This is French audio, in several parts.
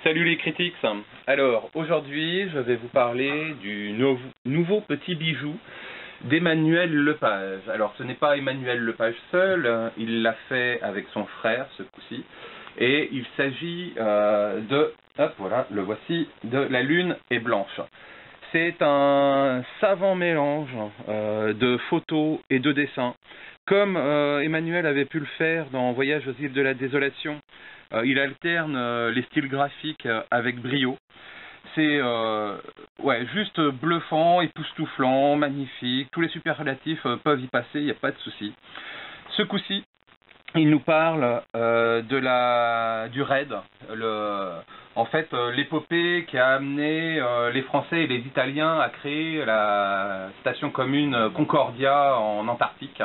Salut les critiques. Alors aujourd'hui je vais vous parler du nouveau petit bijou d'Emmanuel Lepage. Alors ce n'est pas Emmanuel Lepage seul, il l'a fait avec son frère ce coup-ci. Et il s'agit hop voilà, le voici, de La Lune est blanche. C'est un savant mélange de photos et de dessins. Comme Emmanuel avait pu le faire dans Voyage aux îles de la Désolation, il alterne les styles graphiques avec brio. C'est juste bluffant, époustouflant, magnifique. Tous les superlatifs peuvent y passer, il n'y a pas de souci. Ce coup-ci, il nous parle du raid, en fait l'épopée qui a amené les Français et les Italiens à créer la station commune Concordia en Antarctique.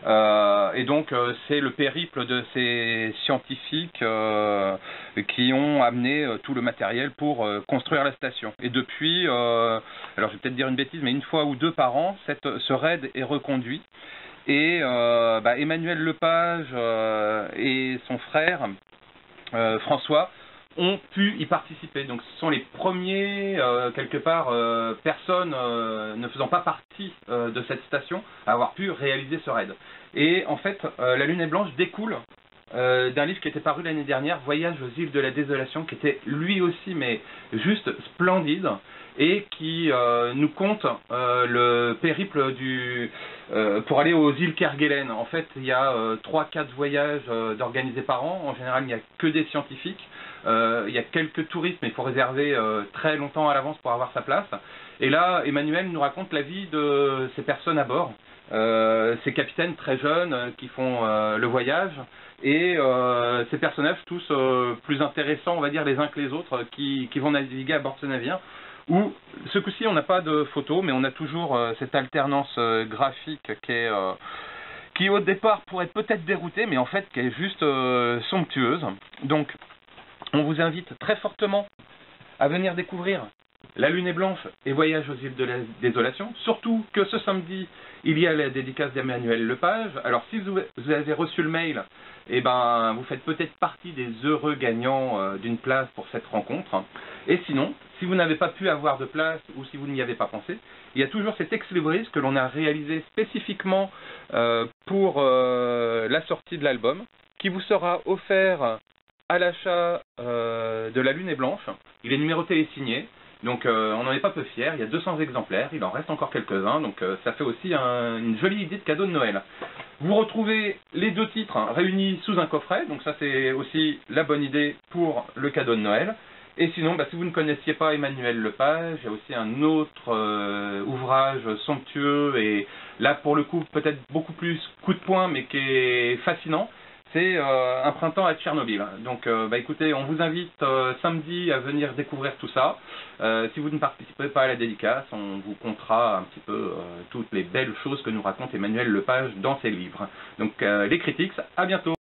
Et donc c'est le périple de ces scientifiques qui ont amené tout le matériel pour construire la station. Et depuis, alors je vais peut-être dire une bêtise, mais une fois ou deux par an, ce raid est reconduit. Et Emmanuel Lepage et son frère François ont pu y participer. Donc ce sont les premiers, quelque part, personnes ne faisant pas partie de cette station à avoir pu réaliser ce raid. Et en fait, La Lune est blanche découle d'un livre qui était paru l'année dernière, Voyage aux îles de la Désolation, qui était lui aussi mais juste splendide et qui nous conte le périple pour aller aux îles Kerguelen. En fait, il y a 3-4 voyages d'organisés par an. En général, il n'y a que des scientifiques. Il y a quelques touristes, mais il faut réserver très longtemps à l'avance pour avoir sa place. Et là, Emmanuel nous raconte la vie de ces personnes à bord. Ces capitaines très jeunes qui font le voyage et ces personnages tous plus intéressants, on va dire, les uns que les autres qui vont naviguer à bord de ce navire. Où ce coup-ci on n'a pas de photos, mais on a toujours cette alternance graphique qui au départ pourrait peut-être dérouter, mais en fait qui est juste somptueuse. Donc on vous invite très fortement à venir découvrir La Lune est blanche et Voyage aux îles de la Désolation. Surtout que ce samedi, il y a la dédicace d'Emmanuel Lepage. Alors si vous avez reçu le mail, eh ben, vous faites peut-être partie des heureux gagnants d'une place pour cette rencontre. Et sinon, si vous n'avez pas pu avoir de place ou si vous n'y avez pas pensé, il y a toujours cet ex-libris que l'on a réalisé spécifiquement pour la sortie de l'album, qui vous sera offert à l'achat de La Lune est blanche. Il est numéroté et signé. Donc on n'en est pas peu fiers, il y a 200 exemplaires, il en reste encore quelques-uns, donc ça fait aussi une jolie idée de cadeau de Noël. Vous retrouvez les deux titres réunis sous un coffret, donc ça c'est aussi la bonne idée pour le cadeau de Noël. Et sinon, si vous ne connaissiez pas Emmanuel Lepage, il y a aussi un autre ouvrage somptueux et là pour le coup peut-être beaucoup plus coup de poing mais qui est fascinant. C'est un printemps à Tchernobyl. Donc écoutez, on vous invite samedi à venir découvrir tout ça. Si vous ne participez pas à la dédicace, on vous contera un petit peu toutes les belles choses que nous raconte Emmanuel Lepage dans ses livres. Donc les critiques, à bientôt.